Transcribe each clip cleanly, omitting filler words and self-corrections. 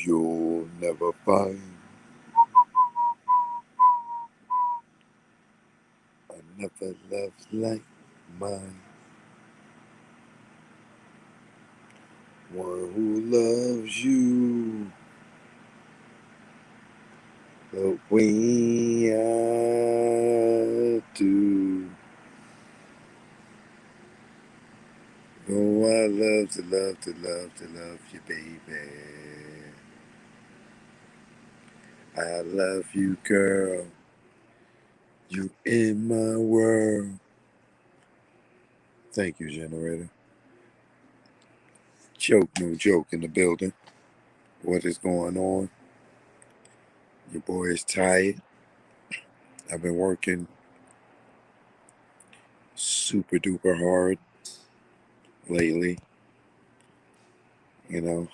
You'll never find another love like mine. One who loves you the way I do. Oh, I love you, baby. I love you, girl. You in my world. Thank you, generator. Joke, no joke in the building. What is going on? Your boy is tired. I've been working super duper hard lately. You know,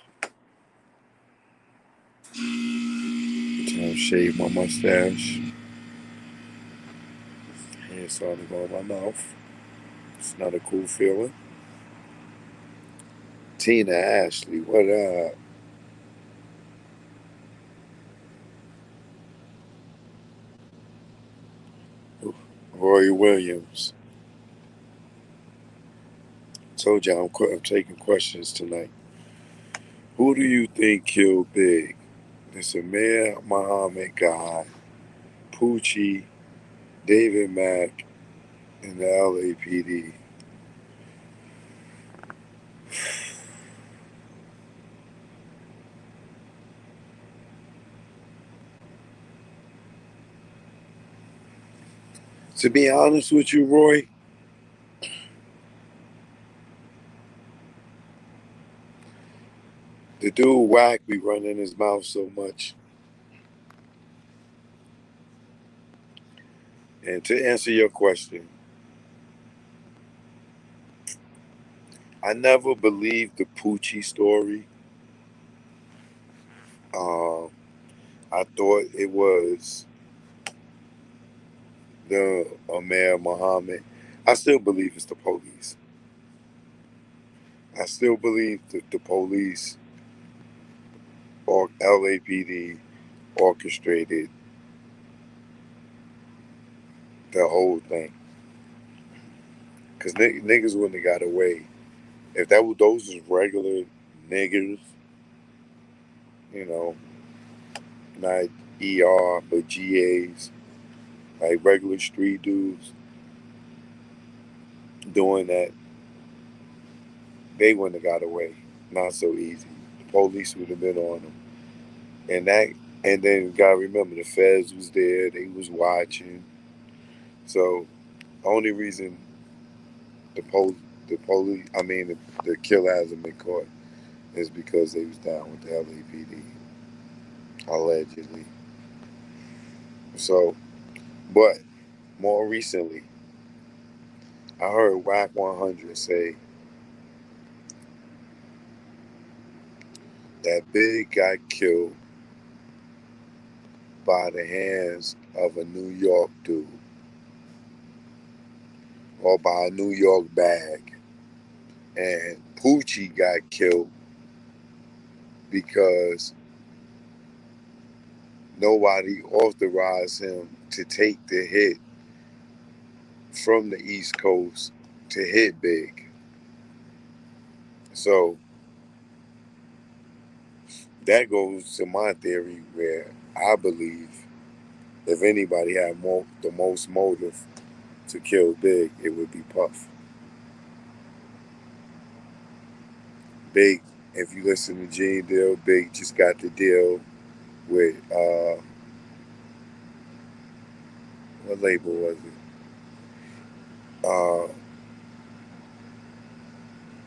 trying to shave my mustache. Hair starting to go in my mouth. It's not a cool feeling. Tina Ashley, what up? Roy Williams. Told you I'm taking questions tonight. Who do you think killed Big? The Samir Muhammad guy, Poochie, David Mack, and the LAPD. To be honest with you, Roy, the dude Whack be running his mouth so much. And to answer your question, I never believed the Poochie story. Um, I thought it was the Amir Muhammad. I still believe it's the police. I still believe that the police or LAPD orchestrated the whole thing. Because niggas wouldn't have got away. If those was regular niggers, you know, not ER, but GAs, like regular street dudes doing that, they wouldn't have got away. Not so easy. The police would have been on them. And that, and then you gotta remember the feds was there, they was watching. So the only reason the pol the police, I mean the killer hasn't been caught is because they was down with the LAPD, allegedly. So, but more recently, I heard Whack 100 say that Big got killed by the hands of a New York dude or by a New York bag. And Poochie got killed because nobody authorized him to take the hit from the East Coast to hit Big. So that goes to my theory where I believe if anybody had the most motive to kill Big, it would be Puff. Big, if you listen to Gene Deal, Big just got the deal with what label was it? Uh,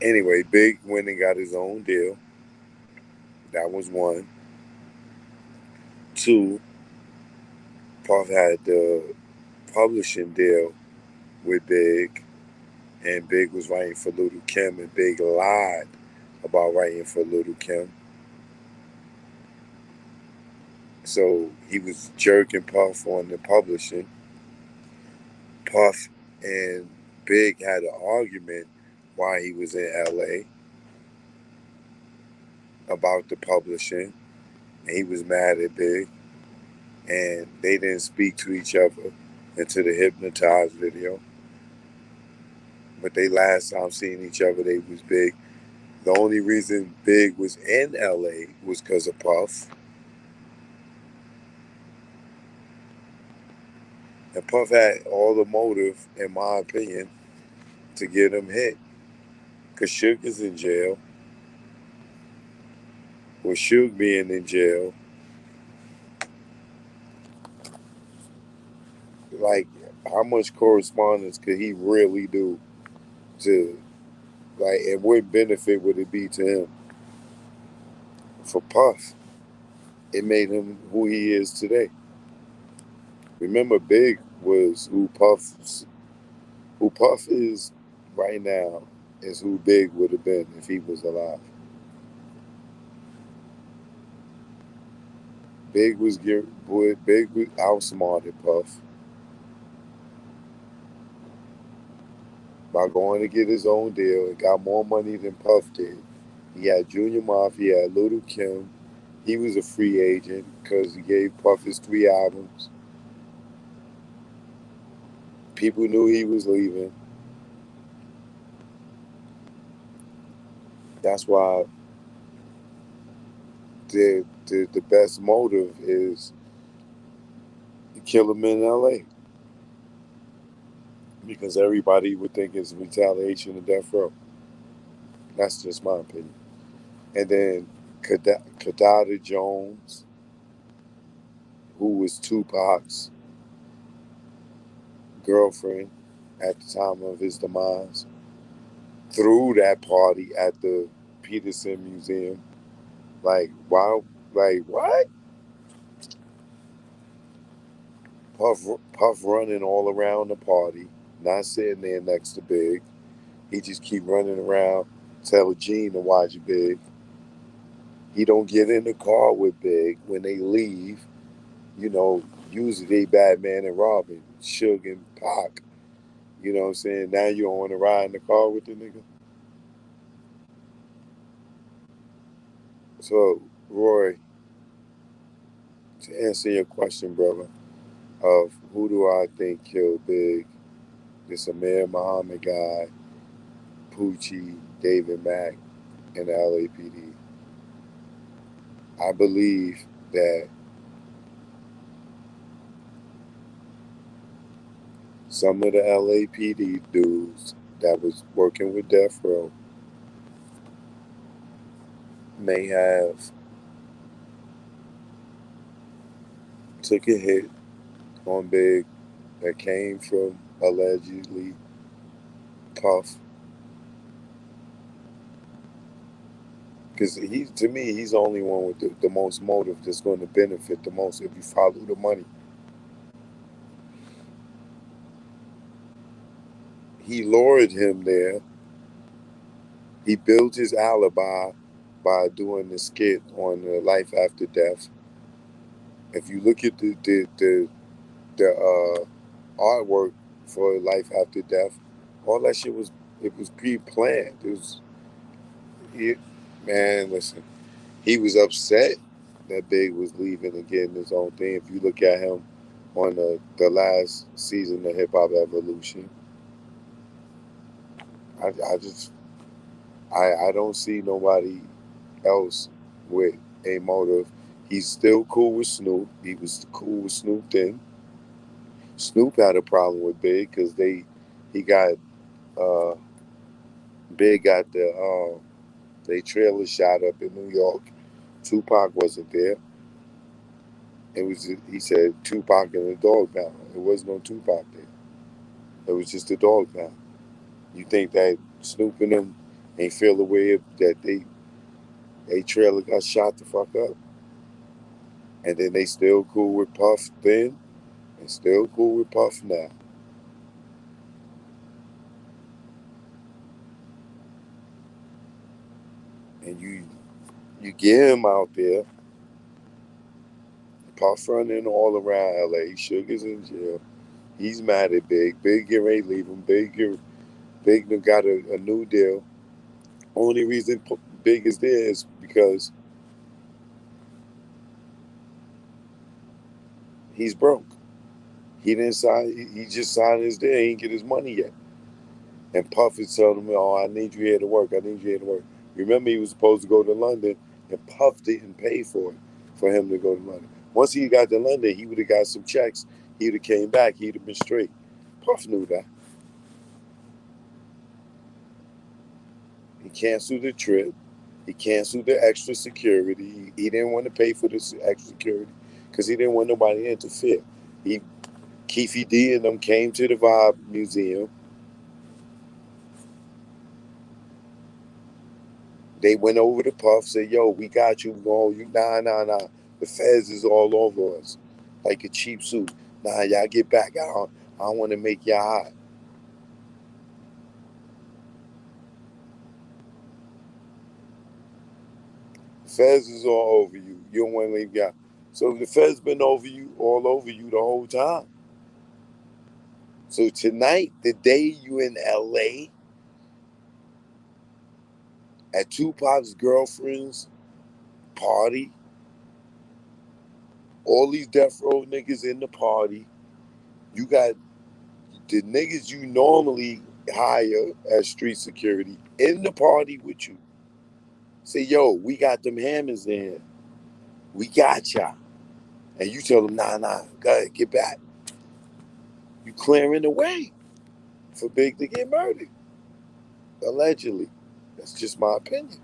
anyway, Big went and got his own deal. That was one. Two, Puff had the publishing deal with Big, and Big was writing for Little Kim, and Big lied about writing for Little Kim. So he was jerking Puff on the publishing. Puff and Big had an argument while he was in LA about the publishing. and he was mad at Big, and they didn't speak to each other until the Hypnotized video. But they last time seeing each other, they was Big. The only reason Big was in LA was because of Puff. And Puff had all the motive, in my opinion, to get him hit. Because Suge is in jail. With Suge being in jail, like, how much correspondence could he really do to, like, and what benefit would it be to him? For Puff, it made him who he is today. Remember, Big was who Puff is right now is who Big would have been if he was alive. Big was outsmarted Puff by going to get his own deal and got more money than Puff did. He had Junior Mafia, he had Little Kim. He was a free agent because he gave Puff his 3 albums. People knew he was leaving. That's why the best motive is to kill him in LA. Because everybody would think it's retaliation of death row. That's just my opinion. And then Kadada Jones, who was Tupac's girlfriend at the time of his demise, threw that party at the Peterson Museum. Like, wow, like, what? Puff running all around the party, not sitting there next to Big. He just keep running around, tell Gene to watch Big. He don't get in the car with Big when they leave. You know, usually they Batman and Robin, Suge and Pac. You know what I'm saying? Now you don't want to ride in the car with the nigga. So, Roy, to answer your question, brother, of who do I think killed Big, this Amir Muhammad guy, Poochie, David Mack, and the LAPD. I believe that some of the LAPD dudes that was working with Death Row may have took a hit on Big that came from allegedly Puff. Because to me, he's the only one with the most motive that's going to benefit the most if you follow the money. He lured him there. He built his alibi by doing the skit on Life After Death. If you look at the artwork for Life After Death, all that shit was pre-planned. It, man, listen, he was upset that Big was leaving and getting his own thing. If you look at him on the last season of Hip Hop Evolution, I just I don't see nobody else with a motive. He's still cool with Snoop. He was cool with Snoop then. Snoop had a problem with Big because he got uh, Big got they trailer shot up in New York. Tupac wasn't there. It was he said Tupac and the dog pound. There was no Tupac there. It was just a dog pound. You think that Snoop and them ain't feel the way that they trailer got shot the fuck up, and then they still cool with Puff then, and still cool with Puff now. And you get him out there, Puff running all around LA, Sugar's in jail. He's mad at Big. Big get ready to leave him. Big done got a new deal. Only reason Big is there is because He's broke. He didn't sign. He just signed his deal. He didn't get his money yet. And Puff is telling him, "Oh, I need you here to work. I need you here to work." Remember, he was supposed to go to London, and Puff didn't pay for it for him to go to London. Once he got to London, he would have got some checks. He'd have came back. He'd have been straight. Puff knew that. He canceled the trip. He canceled the extra security. He didn't want to pay for the extra security because he didn't want nobody to interfere. He Keefe D and them came to the Vibe Museum. They went over to Puff, said, "Yo, we got you. Going, you nah. The feds is all over us, like a cheap suit. Nah, y'all get back. I don't want to make y'all hot. The feds is all over you. You don't want to leave y'all." So the feds been over you, all over you the whole time. So tonight, the day you in LA at Tupac's girlfriend's party, all these death row niggas in the party, you got the niggas you normally hire as street security in the party with you. Say, "Yo, we got them hammers in. We got y'all." And you tell them, "Nah, go ahead, get back." You clearing the way for Big to get murdered. Allegedly. That's just my opinion.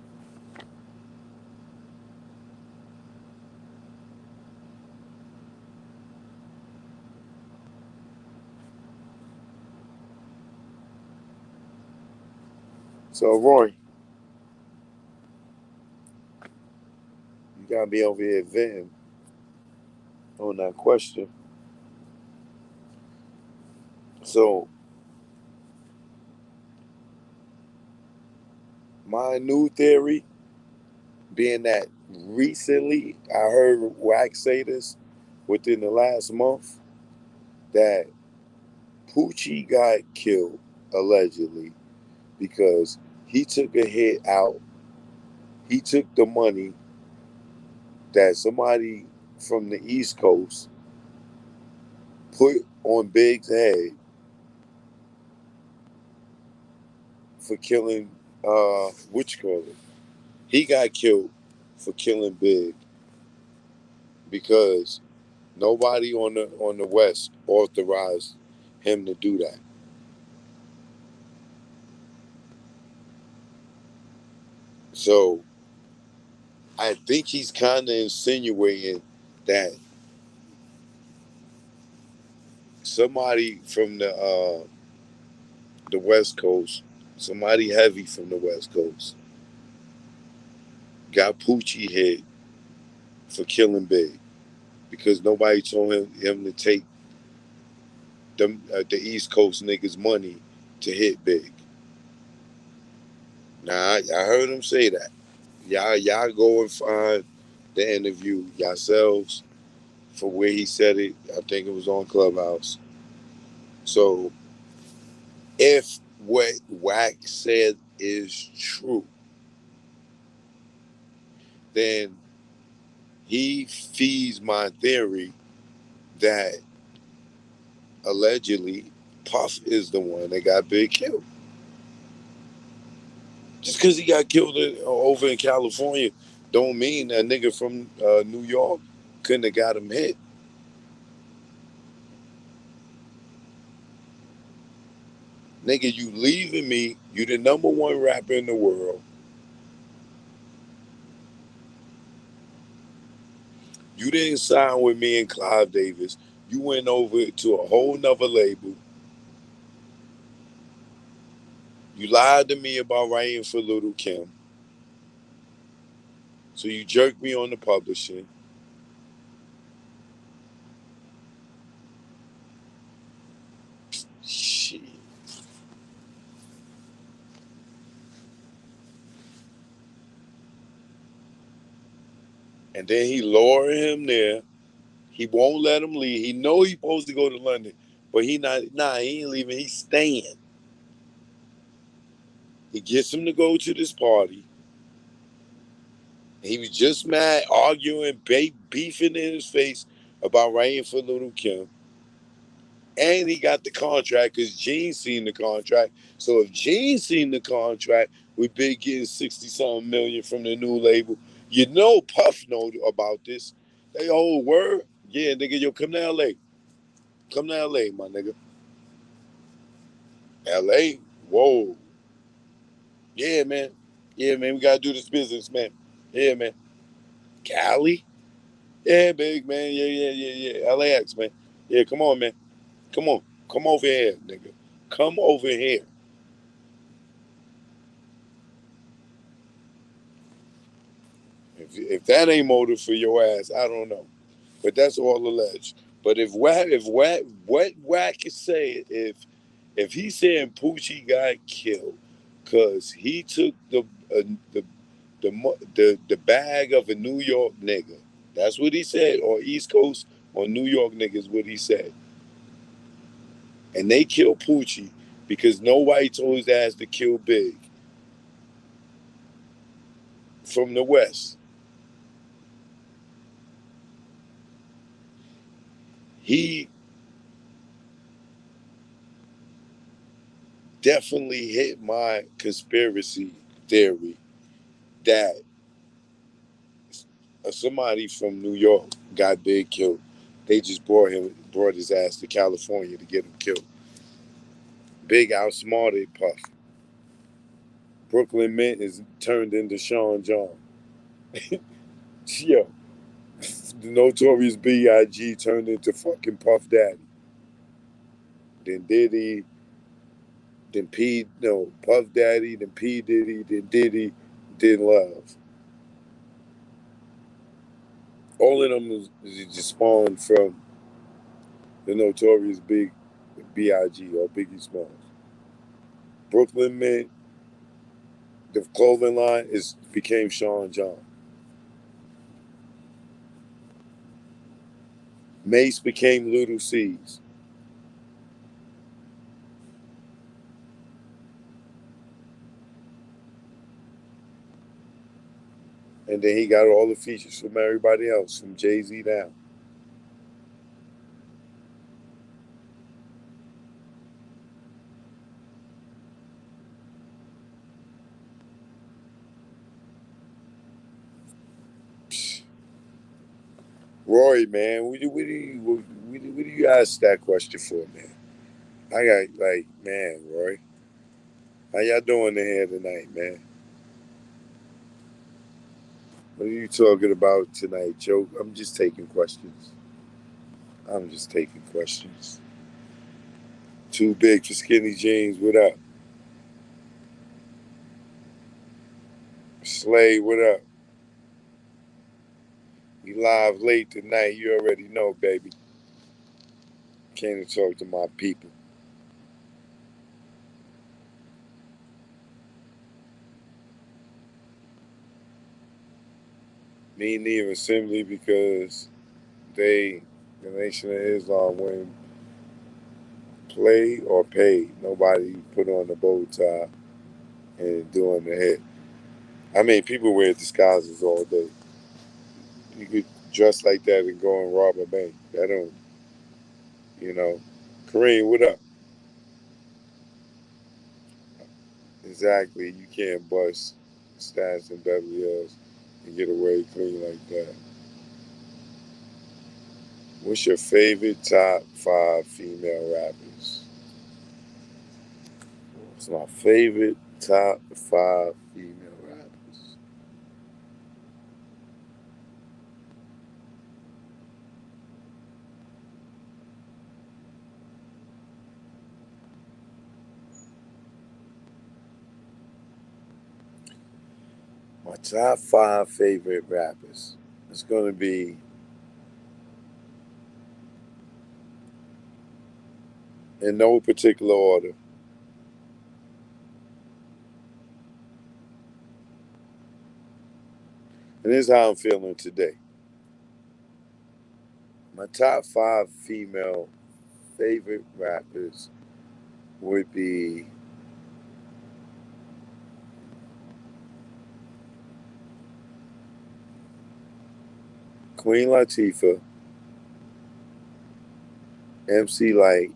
So, Roy, you got me over here venting on that question. So, my new theory being that recently I heard Wax say this within the last month that Poochie got killed allegedly because he took a hit out. He took the money that somebody from the East Coast put on Big's head for killing what you call it. He got killed for killing Big because nobody on the West authorized him to do that. So I think he's kind of insinuating that somebody from the West Coast, somebody heavy from the West Coast, got Poochie hit for killing Big because nobody told him to take them the East Coast niggas' money to hit Big. Now I heard him say that. Y'all go and find the interview yourselves for where he said it. I think it was on Clubhouse. So if what Wax said is true, then he feeds my theory that allegedly Puff is the one that got Big killed. Just because he got killed over in California, don't mean that nigga from New York couldn't have got him hit. Nigga, you leaving me. You the number one rapper in the world. You didn't sign with me and Clive Davis. You went over to a whole nother label. You lied to me about writing for Little Kim. So you jerked me on the publishing. Shit. And then he lowered him there. He won't let him leave. He know he's supposed to go to London, but he ain't leaving. He's staying. He gets him to go to this party. He was just mad, arguing, beefing in his face about writing for Little Kim. And he got the contract because Gene seen the contract. So if Gene seen the contract with Big getting 60-something million from the new label, you know Puff know about this. They old word. Yeah, nigga, yo, come to LA. Come to LA, my nigga. LA? Whoa. Yeah, man. Yeah, man, we gotta do this business, man. Yeah, man. Cali? Yeah, big man. Yeah. LAX, man. Yeah, come on, man. Come on. Come over here, nigga. Come over here. If that ain't motive for your ass, I don't know. But that's all alleged. But what Wack can say if he's saying Poochie got killed because he took the the bag of a New York nigga, that's what he said, or East Coast or New York niggas, what he said, and they killed Poochie because nobody told his ass to kill Big from the West. He definitely hit my conspiracy theory that somebody from New York got Big killed. They just brought his ass to California to get him killed. Big outsmarted Puff. Brooklyn Mint is turned into Sean John. Yo, the Notorious B.I.G. turned into fucking Puff Daddy. Then Diddy, then Puff Daddy, then P. Diddy, then Diddy, then Love. All of them is just spawned from the Notorious B.I.G. or Biggie Smalls. Brooklyn Mint, the clothing line became Sean John. Mace became Little C's. And then he got all the features from everybody else, from Jay-Z down. Roy, man, what do you ask that question for, man? I got, like, man, Roy, how y'all doing in here tonight, man? What are you talking about tonight, Joe? I'm just taking questions. I'm just taking questions. Too big for skinny jeans. What up? Slay, what up? We live late tonight. You already know, baby. Came to talk to my people. Me neither, simply because the Nation of Islam, wouldn't play or pay. Nobody put on the bow tie and doing the hit. I mean, people wear disguises all day. You could dress like that and go and rob a bank. I don't, you know. Kareem, what up? Exactly. You can't bust stats in Beverly Hills and get away clean like that. What's your favorite top 5 female rappers? What's my favorite top 5 female rappers? My top 5 favorite rappers. It's going to be, in no particular order, and this is how I'm feeling today. My top 5 female favorite rappers would be Queen Latifah, MC Light,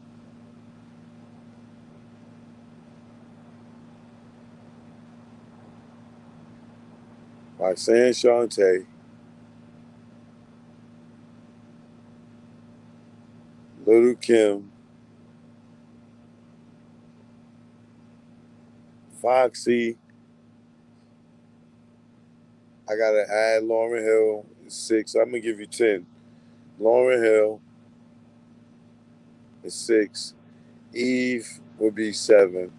Roxanne Shante, Little Kim, Foxy. I gotta add Lauren Hill, 6. I'm gonna give you 10. Lauren Hill is 6. Eve would be 7.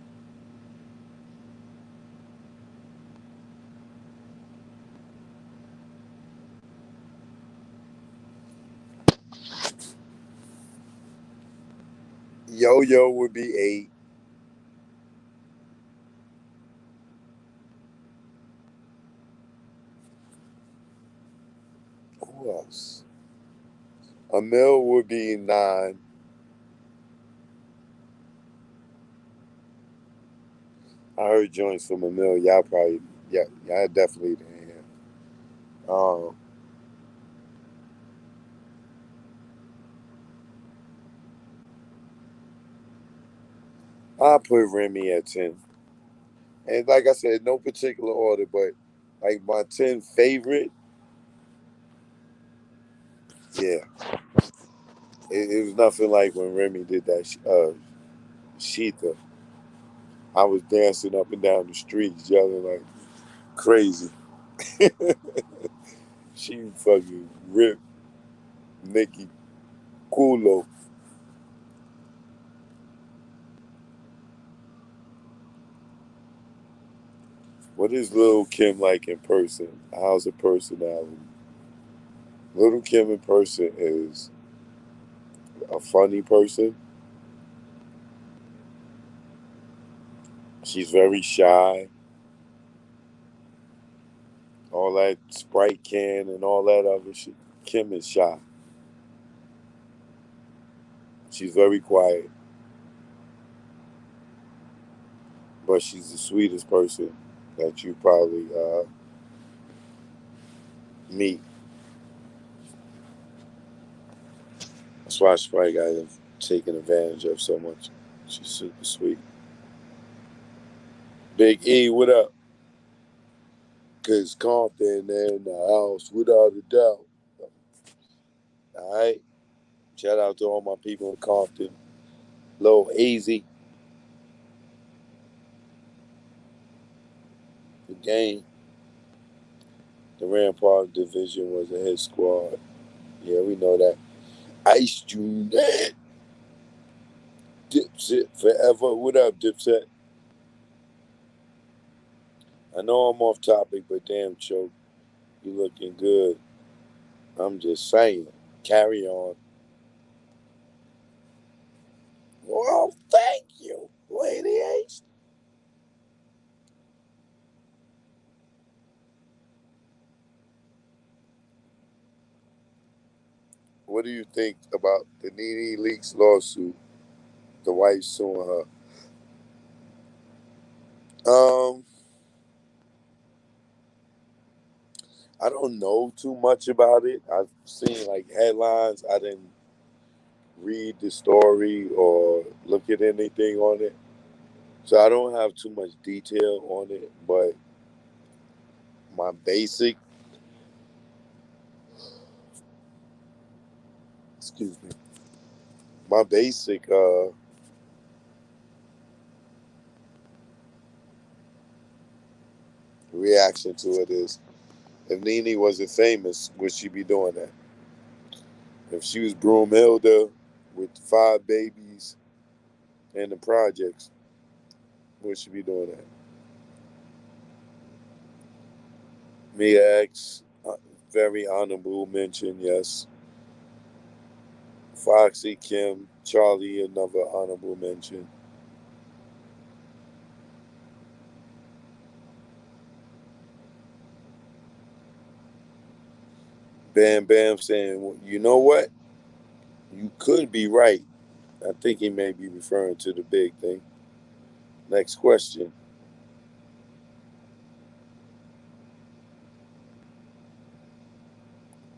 Yo Yo would be 8. Who else? Emil would be 9. I heard joints from Emil. Y'all probably, yeah, y'all definitely didn't hear. Um, I put Remy at 10. And like I said, no particular order, but like my 10 favorite, yeah, it was nothing like when Remy did that Sheetha. I was dancing up and down the streets, yelling like crazy. She fucking ripped Nikki Kulo. What is Lil Kim like in person? How's her personality? Little Kim in person is a funny person. She's very shy. All that Sprite can and all that other shit. Kim is shy. She's very quiet, but she's the sweetest person that you probably meet. That's why Sprite got taken advantage of so much. She's super sweet. Big E, what up? Cause Compton in the house without a doubt. All right. Shout out to all my people in Compton. Lil Easy, the game. The Rampart division was a hit squad. Yeah, we know that. Ice Junior, Dipset forever. What up, Dipset? I know I'm off topic, but damn, Choke, you looking good. I'm just saying. Carry on. Well, thank you, Lady Ace. What do you think about the Nene Leaks lawsuit? The wife suing her. Um, I don't know too much about it. I've seen like headlines. I didn't read the story or look at anything on it. So I don't have too much detail on it, but my basic, excuse me, my basic reaction to it is, if Nene wasn't famous, would she be doing that? If she was Broomhilda with 5 babies and the projects, would she be doing that? Mia X, very honorable mention, yes. Foxy, Kim, Charlie, another honorable mention. Bam Bam saying, well, you know what? You could be right. I think he may be referring to the big thing. Next question.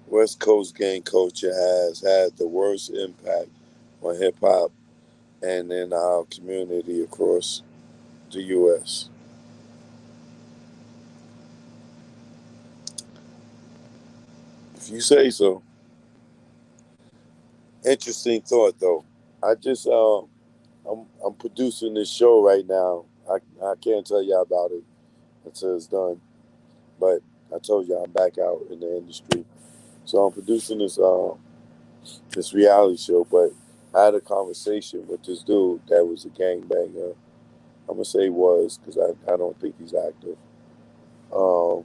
West Coast gang culture has had the worst impact on hip hop and in our community across the U.S. If you say so. Interesting thought, though. I just I'm producing this show right now. I can't tell y'all about it until it's done. But I told you I'm back out in the industry, so I'm producing this reality show. But I had a conversation with this dude that was a gangbanger. I'm gonna say was because I don't think he's active. Um,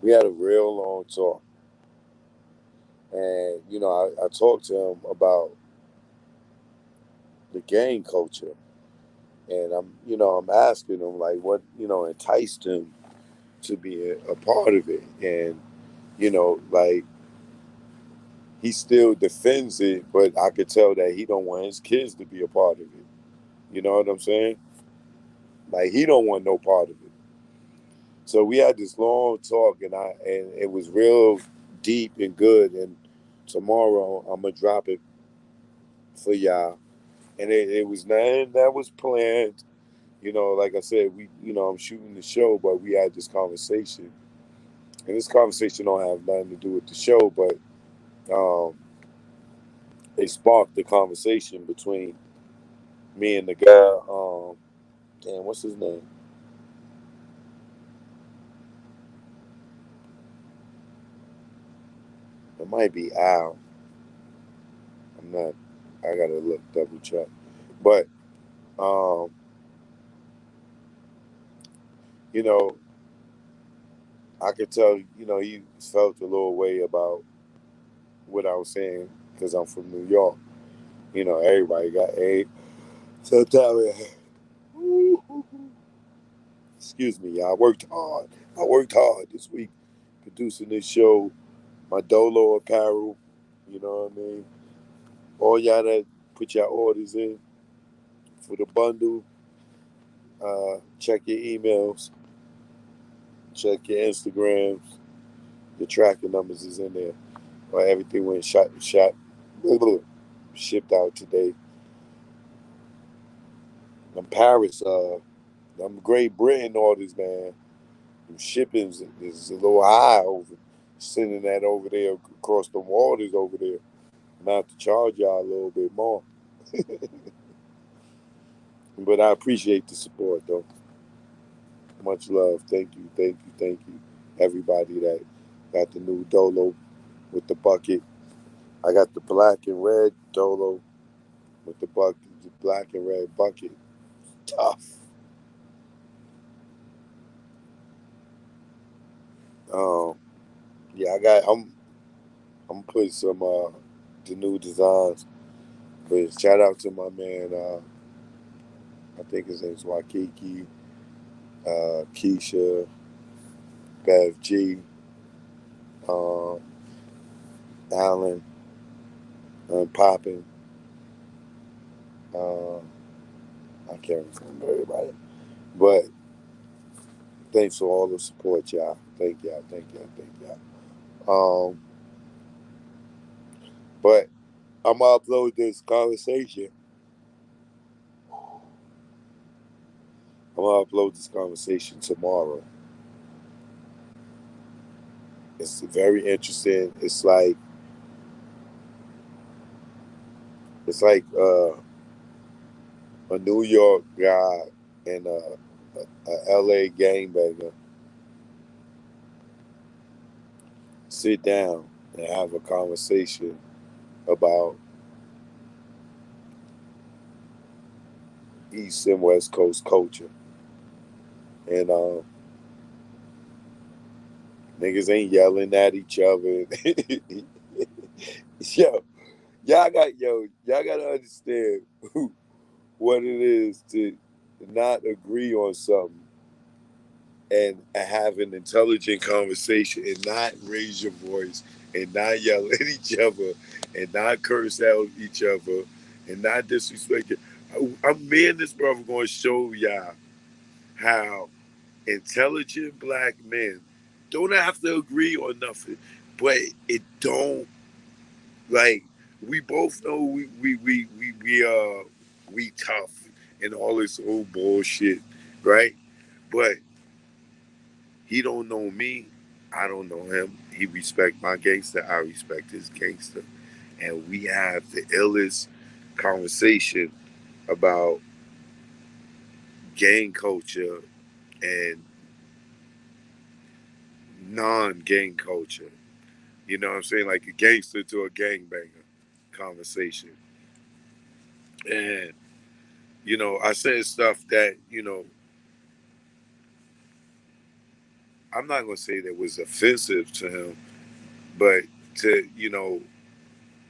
we had a real long talk, and I talked to him about the gang culture, and I'm asking him like what enticed him to be a part of it, and like he still defends it, but I could tell that he don't want his kids to be a part of it. You know what I'm saying? Like he don't want no part of it. So we had this long talk, and it was real deep and good. And tomorrow I'm gonna drop it for y'all. And it was nothing that was planned. Like I said, I'm shooting the show, but we had this conversation, and this conversation don't have nothing to do with the show, but um, it sparked the conversation between me and the guy. Damn, what's his name? It might be Al. I'm not. I gotta look double check. But um, you know, I could tell. He felt a little way about what I was saying because I'm from New York. Everybody got a. Sometimes, excuse me, y'all. I worked hard. I worked hard this week producing this show. My Dolo apparel. You know what I mean? All y'all that put your orders in for the bundle. Check your emails, check your Instagrams. The tracking numbers is in there. Everything went shot, shipped out today. Them Paris, them Great Britain orders, man. Them shippings is a little high over sending that over there across the waters over there. I'm gonna have to charge y'all a little bit more. But I appreciate the support though. Much love. Thank you, thank you, thank you. Everybody that got the new Dolo with the bucket. I got the black and red Dolo with the black and red bucket. Tough. Um, yeah, I'm putting some the new designs. But shout out to my man. I think his name's Waikiki, Keisha, Bev G, um, Alan, Poppin. Uh, I can't remember everybody, but thanks for all the support, y'all. Thank y'all, thank y'all, thank y'all. But I'm gonna upload this conversation. I'm gonna upload this conversation tomorrow. It's very interesting. It's like a New York guy and a LA gangbanger sit down and have a conversation about East and West Coast culture. And niggas ain't yelling at each other. yo, y'all gotta understand what it is to not agree on something and have an intelligent conversation and not raise your voice and not yell at each other and not curse out each other and not disrespect it. Me and this brother going to show y'all how intelligent black men Don't have to agree on nothing, but it don't like we both know we tough and all this old bullshit, right? But he don't know me. I don't know him. He respect my gangster. I respect his gangster, and we have the illest conversation about gang culture and non-gang culture. You know what I'm saying? Like a gangster to a gangbanger conversation. And, I said stuff that, I'm not going to say that was offensive to him, but to,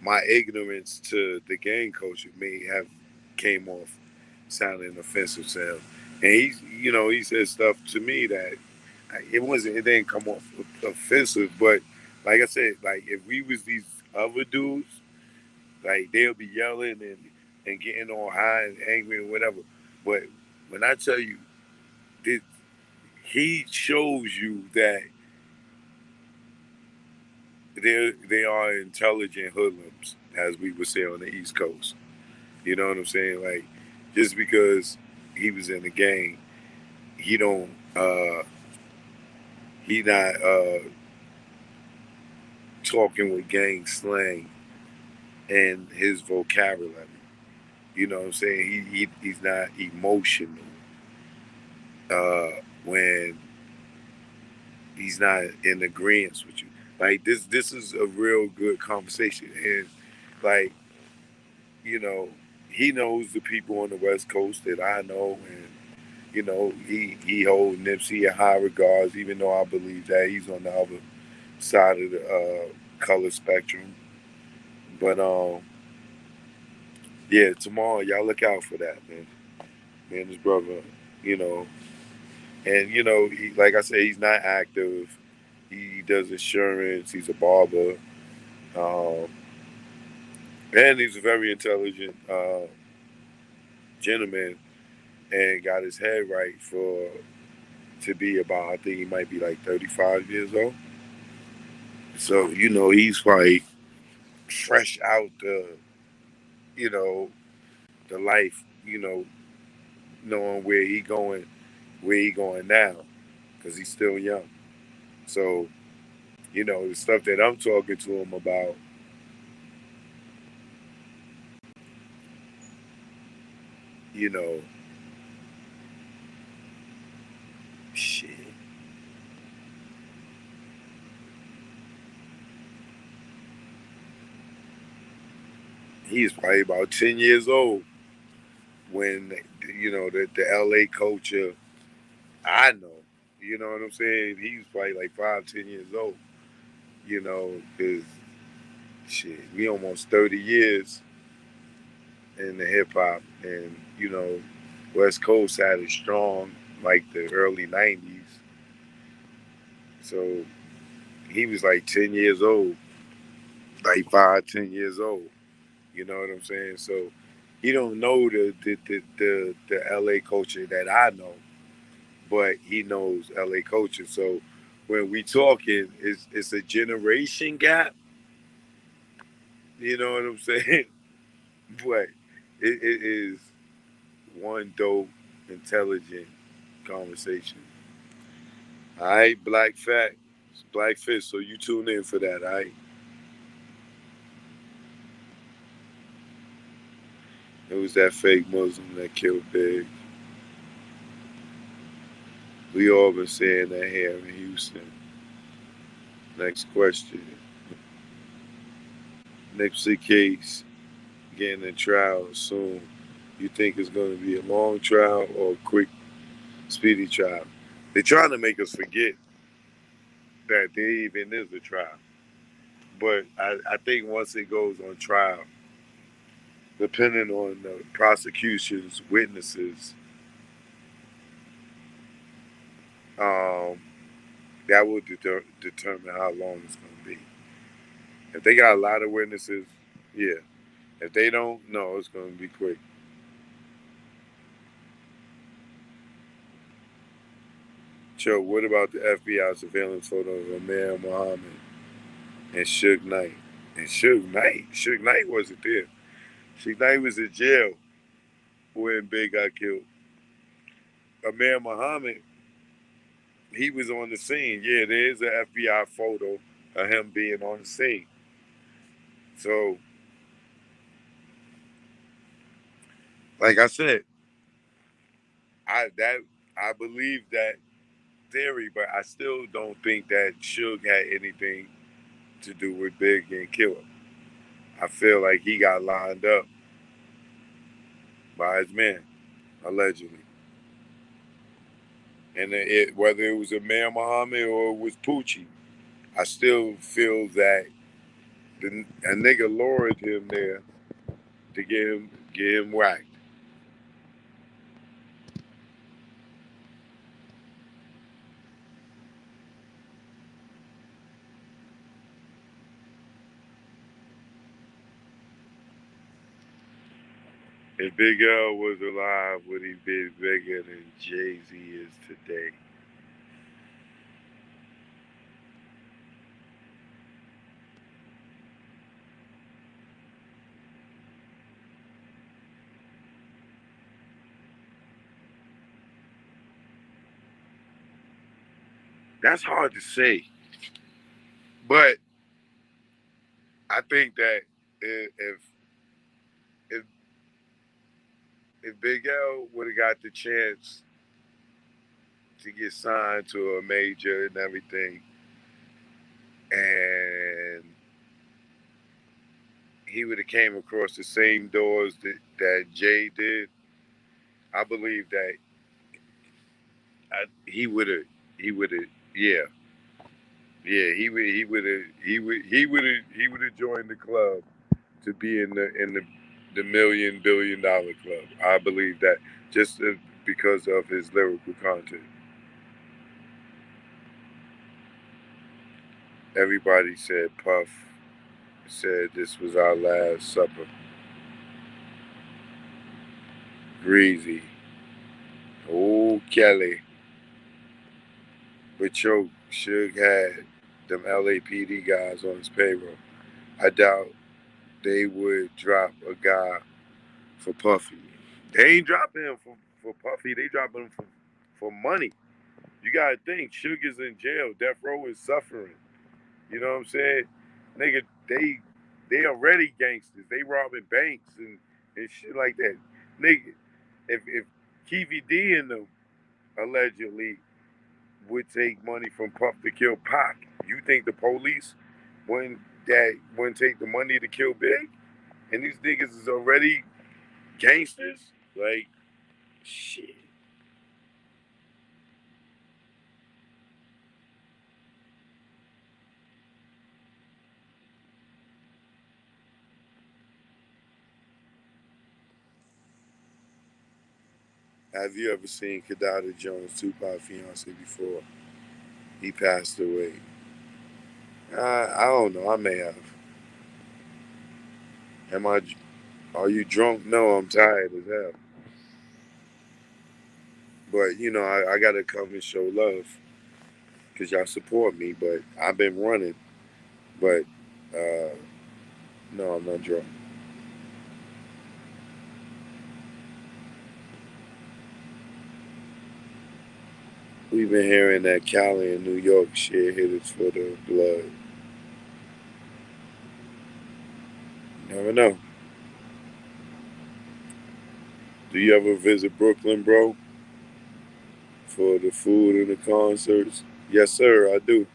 my ignorance to the gang culture may have came off sounding offensive to him. And he said stuff to me that it didn't come off offensive, but like I said, like if we was these other dudes, like they'll be yelling and getting all high and angry and whatever. But when I tell you, this, he shows you that they are intelligent hoodlums, as we would say on the East Coast. You know what I'm saying? Like just because he was in the gang, he don't he not talking with gang slang and his vocabulary. You know what I'm saying? He's not emotional when he's not in agreement with you. Like this is a real good conversation, and like you know, he knows the people on the West Coast that I know, and he holds Nipsey in high regards, even though I believe that he's on the other side of the color spectrum. But yeah, tomorrow y'all look out for that, man. Me and his brother, you know, and like I said, he's not active. He does insurance. He's a barber, um, and he's a very intelligent gentleman, and got his head right for to be about. I think he might be like 35 years old. So he's probably fresh out you know the life. Knowing where he going now, because he's still young. So the stuff that I'm talking to him about, you know, shit. He's probably about 10 years old when the LA culture. I know, you know what I'm saying. He was probably like 5, 10 years old. Because shit, we almost 30 years in the hip hop, and West Coast had it strong like the early '90s. So he was like 10 years old, like 5, 10 years old. You know what I'm saying? So he don't know the LA culture that I know, but he knows LA culture. So when we talking, it's a generation gap. You know what I'm saying? But it is one dope, intelligent conversation. All right, Black Fat, Black Fish. So you tune in for that. All right. It was that fake Muslim that killed Big. We all been saying that here in Houston. Next question. Nipsey case getting a trial soon. You think it's going to be a long trial or a quick, speedy trial? They're trying to make us forget that there even is a trial. But I think once it goes on trial, depending on the prosecution's witnesses, um, that will determine how long it's going to be. If they got a lot of witnesses, yeah. If they don't, no, it's going to be quick. Joe, what about the FBI surveillance photo of Amir Muhammad and Suge Knight? And Suge Knight wasn't there. Suge Knight was in jail when Big got killed. Amir Muhammad, he was on the scene. Yeah, there is an FBI photo of him being on the scene. So, like I said, I believe that theory, but I still don't think that Suge had anything to do with Big getting killed. I feel like he got lined up by his men, allegedly. And whether it was Amir Muhammad or it was Poochie, I still feel that a nigga lured him there to get him whacked. If Big L was alive, would he be bigger than Jay Z is today? That's hard to say, but I think that if if Big L would have got the chance to get signed to a major and everything, and he would have came across the same doors that Jay did, I believe that he would have, yeah, yeah, he would have joined the club to be in the $1 billion club. I believe that just because of his lyrical content. Everybody said Puff said this was our last supper. Greasy. Oh, Kelly. But Choke Suge had them LAPD guys on his payroll. I doubt they would drop a guy for Puffy. They ain't dropping him for Puffy. They dropping him for money. You gotta think, Sugar's in jail. Death Row is suffering. You know what I'm saying? Nigga, they already gangsters. They robbing banks and shit like that. Nigga, if Keevy D and them allegedly would take money from Puff to kill Pac, you think the police wouldn't take the money to kill Big? And these niggas is already gangsters? Like, shit. Have you ever seen Kadada Jones, Tupac fiance, before he passed away? I don't know. I may have. Am I? Are you drunk? No, I'm tired as hell. But I gotta come and show love because y'all support me. But I've been running. But uh, no, I'm not drunk. We've been hearing that Cali and New York share hitters for the blood. Never know. Do you ever visit Brooklyn, bro, for the food and the concerts? Yes, sir, I do.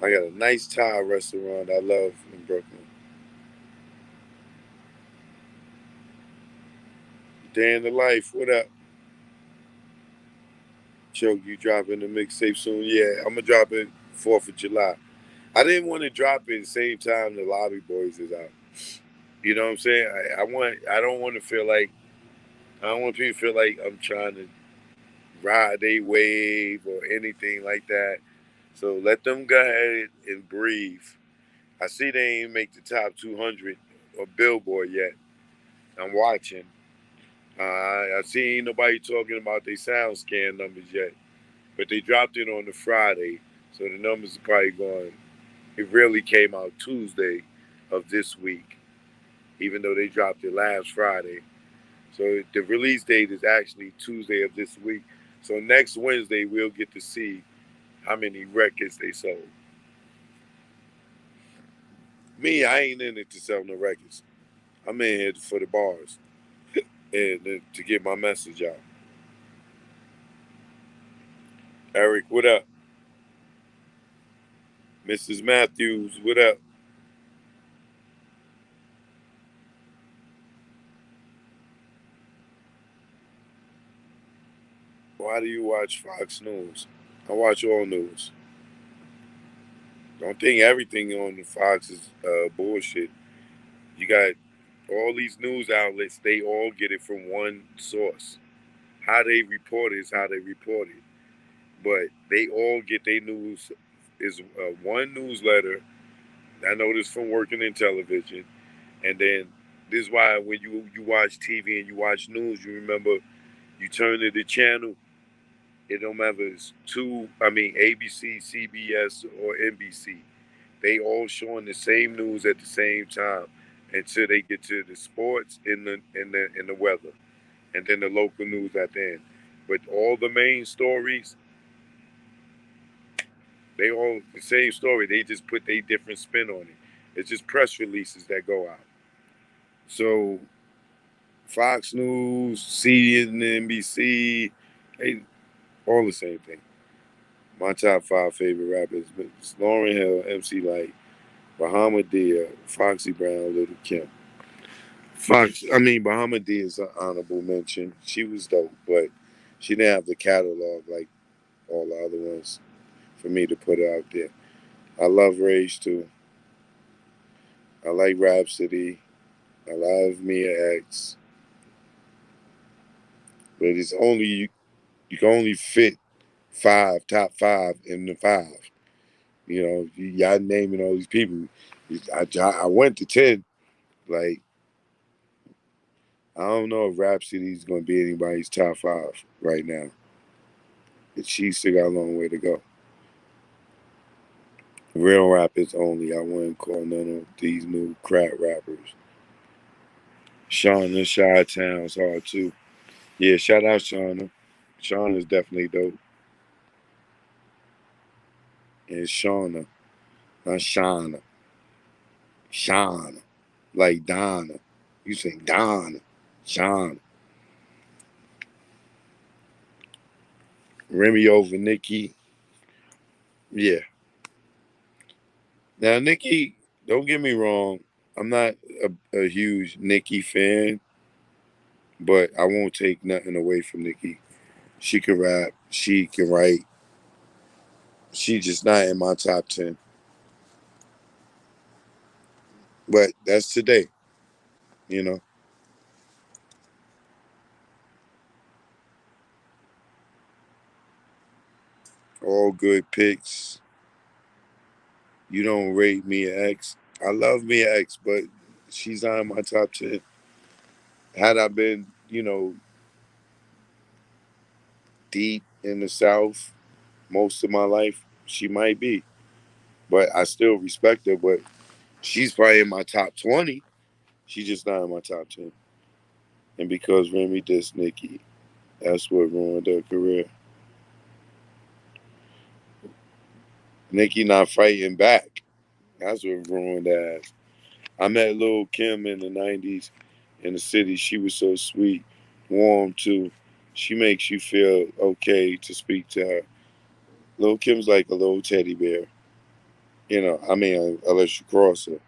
I got a nice Thai restaurant I love in Brooklyn. Day in the life, what up? Choke, you dropping the mixtape soon? Yeah, I'm gonna drop it 4th of July. I didn't want to drop it the same time the Lobby Boys is out. You know what I'm saying? I don't want to feel like I don't want people to feel like I'm trying to ride a wave or anything like that. So let them go ahead and breathe. I see they ain't make the top 200 or Billboard yet. I'm watching. I see ain't nobody talking about their sound scan numbers yet. but they dropped it on the Friday, so the numbers are probably going. It really came out Tuesday of this week, even though they dropped it last Friday. So the release date is actually Tuesday of this week. So next Wednesday we'll get to see how many records they sold. Me, I ain't in it to sell no records. I'm in here for the bars and to get my message out. Eric, what up? Mrs. Matthews, what up? Why do you watch Fox News? I watch all news. Don't think everything on the Fox is bullshit. You got all these news outlets, they all get it from one source. How they report it is how they report it. But they all get their news is one newsletter. I know this from working in television. And then this is why when you watch TV and you watch news, you remember you turn to the channel. It don't matter if it's ABC, CBS, or NBC. They all showing the same news at the same time until they get to the sports and the weather, and then the local news at the end. But all the main stories, they all the same story. They just put their different spin on it. It's just press releases that go out. So Fox News, CNBC, they all the same thing. My top five favorite rappers: Lauren Hill, MC Light, Bahamadia, Foxy Brown, Little Kim. Bahamadia is an honorable mention. She was dope, but she didn't have the catalog like all the other ones for me to put out there. I love Rage too. I like Rhapsody. I love Mia X, but it's only you can only fit top five in the five. You know, y'all naming all these people. I went to 10. Like, I don't know if Rhapsody is going to be anybody's top five right now. She still got a long way to go. Real rappers only. I wouldn't call none of these new crap rappers. Shauna, Shy Town's hard too. Yeah, shout out Shauna. Shauna's definitely dope. And Shauna, not Shauna. Shauna. Like Donna. You say Donna. Shauna. Remy over Nikki. Yeah. Now, Nikki, don't get me wrong. I'm not a huge Nikki fan, but I won't take nothing away from Nikki. She can rap. She can write. She's just not in my top 10. But that's today, you know. All good picks. You don't rate Mia X. I love Mia X, but she's not in my top 10. Had I been, deep in the South most of my life, she might be. But I still respect her, but she's probably in my top 20. She's just not in my top 10. And because Remy dissed Nikki, that's what ruined her career. Nikki not fighting back. That's what ruined her ass. I met Lil Kim in the 90s in the city. She was so sweet, warm too. She makes you feel okay to speak to her. Lil Kim's like a little teddy bear. Unless you cross her.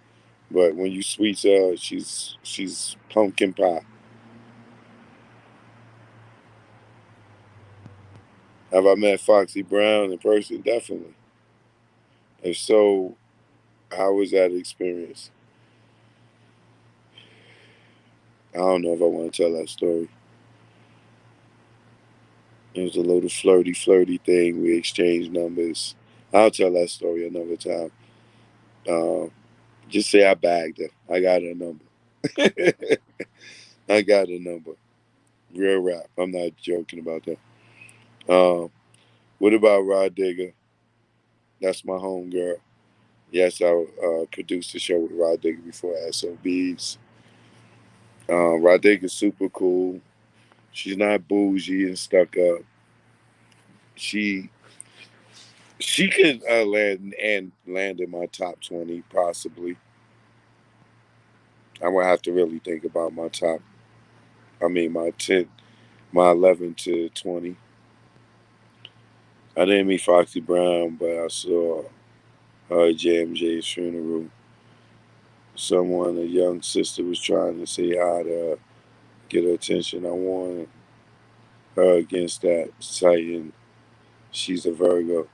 But when you sweet to her, she's pumpkin pie. Have I met Foxy Brown in person? Definitely. If so, how was that experience? I don't know if I want to tell that story. It was a little flirty thing. We exchanged numbers. I'll tell that story another time. Um, just say I bagged her. I got her number. I got her number. Real rap. I'm not joking about that. Um, What about Rod Digger? That's my home girl. Yes, I produced the show with Rod Digger before SOBs. Rod Digger's super cool. She's not bougie and stuck up. She she could land in my top 20 possibly. I would have to really think about my top. I mean my 10, my 11 to 20. I didn't meet Foxy Brown, but I saw her at JMJ's funeral. Someone, a young sister, was trying to say hi to her, get her attention. I wanted her against that, citing she's a Virgo.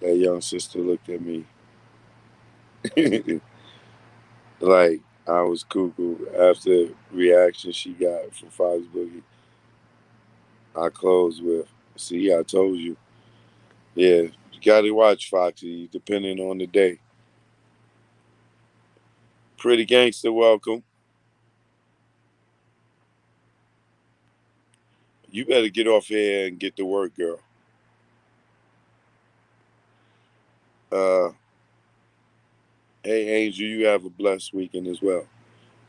That young sister looked at me like I was cuckoo. After reaction she got from Fox Boogie, I closed with, "See, I told you." Yeah, you got to watch Foxy, depending on the day. Pretty gangster, welcome. You better get off here and get to work, girl. Uh, hey, Angel, you have a blessed weekend as well.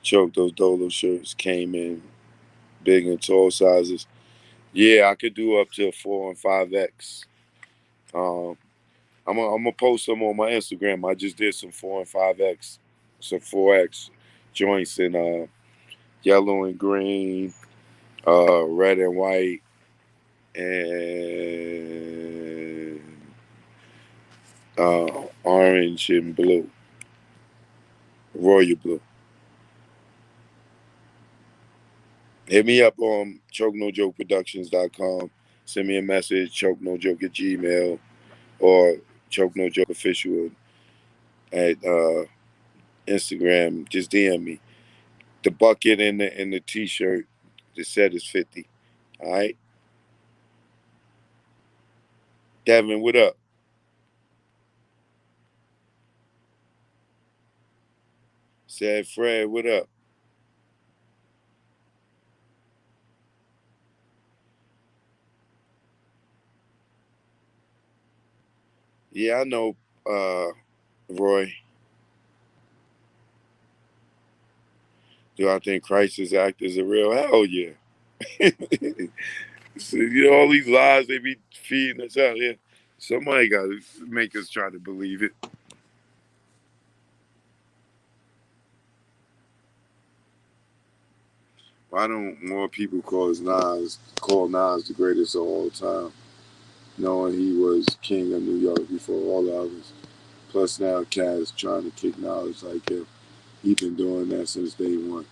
Choke, those Dolo shirts came in big and tall sizes. Yeah, I could do up to 4 and 5X. Um, I'm gonna post some on my Instagram. I just did some 4 and 5X, some 4X joints in yellow and green, red and white, and orange and blue, royal blue. Hit me up on chokenojokeproductions.com. Send me a message, chokenojoke at Gmail, or chokenojokeofficial at Instagram. Just DM me. The bucket and the t-shirt, the set is 50. All right? Devin, what up? Said Fred, what up? Yeah, I know, Roy. Do I think Crisis actors are real? Hell yeah. So, all these lies they be feeding us out here. Somebody got to make us try to believe it. Why don't more people call Nas the greatest of all time, knowing he was king of New York before all the others? Plus now Cass trying to kick Nas like him. He been doing that since day one.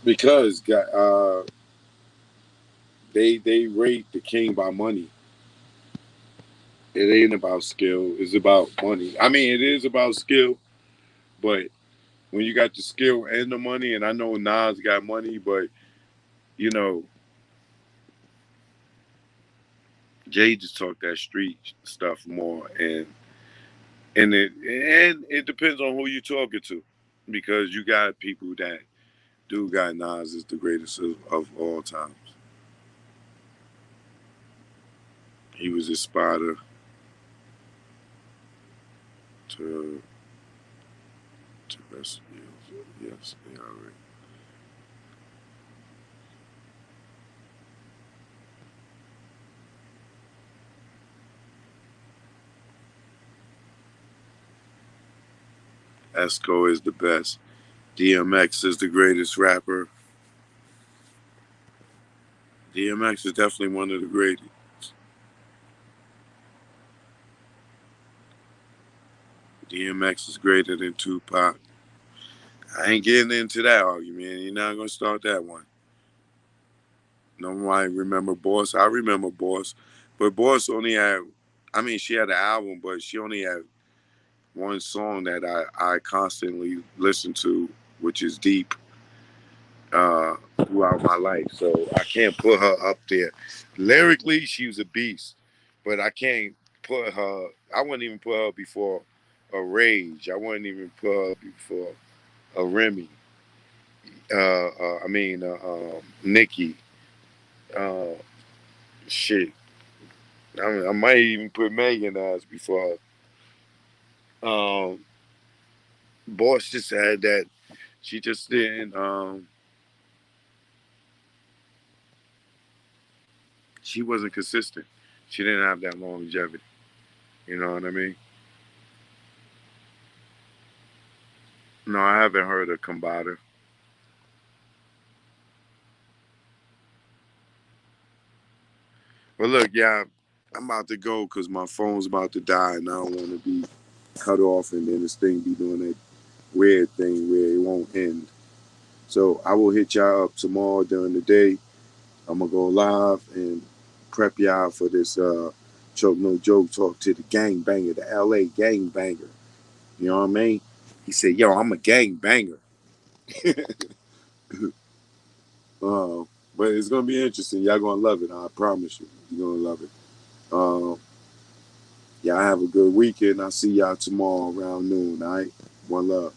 Because they rate the king by money. It ain't about skill. It's about money. I mean, it is about skill, but when you got the skill and the money, and I know Nas got money, but you know, Jay just talk that street stuff more, and it depends on who you talking to, because you got people that do got Nas as the greatest of all times. He was a spotter to best. Yes, they are right. Esco is the best. DMX is the greatest rapper. DMX is definitely one of the greatest. DMX is greater than Tupac. I ain't getting into that argument. You're not gonna start that one. Nobody remember Boss. I remember Boss, but Boss only had. I mean, she had an album, but she only had one song that I constantly listen to, which is Deep, throughout my life. So I can't put her up there. Lyrically, she was a beast, but I can't put her. I wouldn't even put her before a Rage. I wouldn't even put her before a Remy. Nicki. Uh, shit. I might even put Megan eyes before her. Boss just had that. She just didn't. She wasn't consistent. She didn't have that longevity. You know what I mean? No, I haven't heard of Combata. But look, yeah, I'm about to go because my phone's about to die, and I don't want to be cut off, and then this thing be doing that weird thing where it won't end. So I will hit y'all up tomorrow during the day. I'm gonna go live and prep y'all for this choke no joke talk to the gangbanger, the LA gangbanger. You know what I mean? He said, "Yo, I'm a gangbanger." uh, but it's gonna be interesting. Y'all gonna love it. I promise you. You're gonna love it. Y'all have a good weekend. I'll see y'all tomorrow around noon. All right. One love.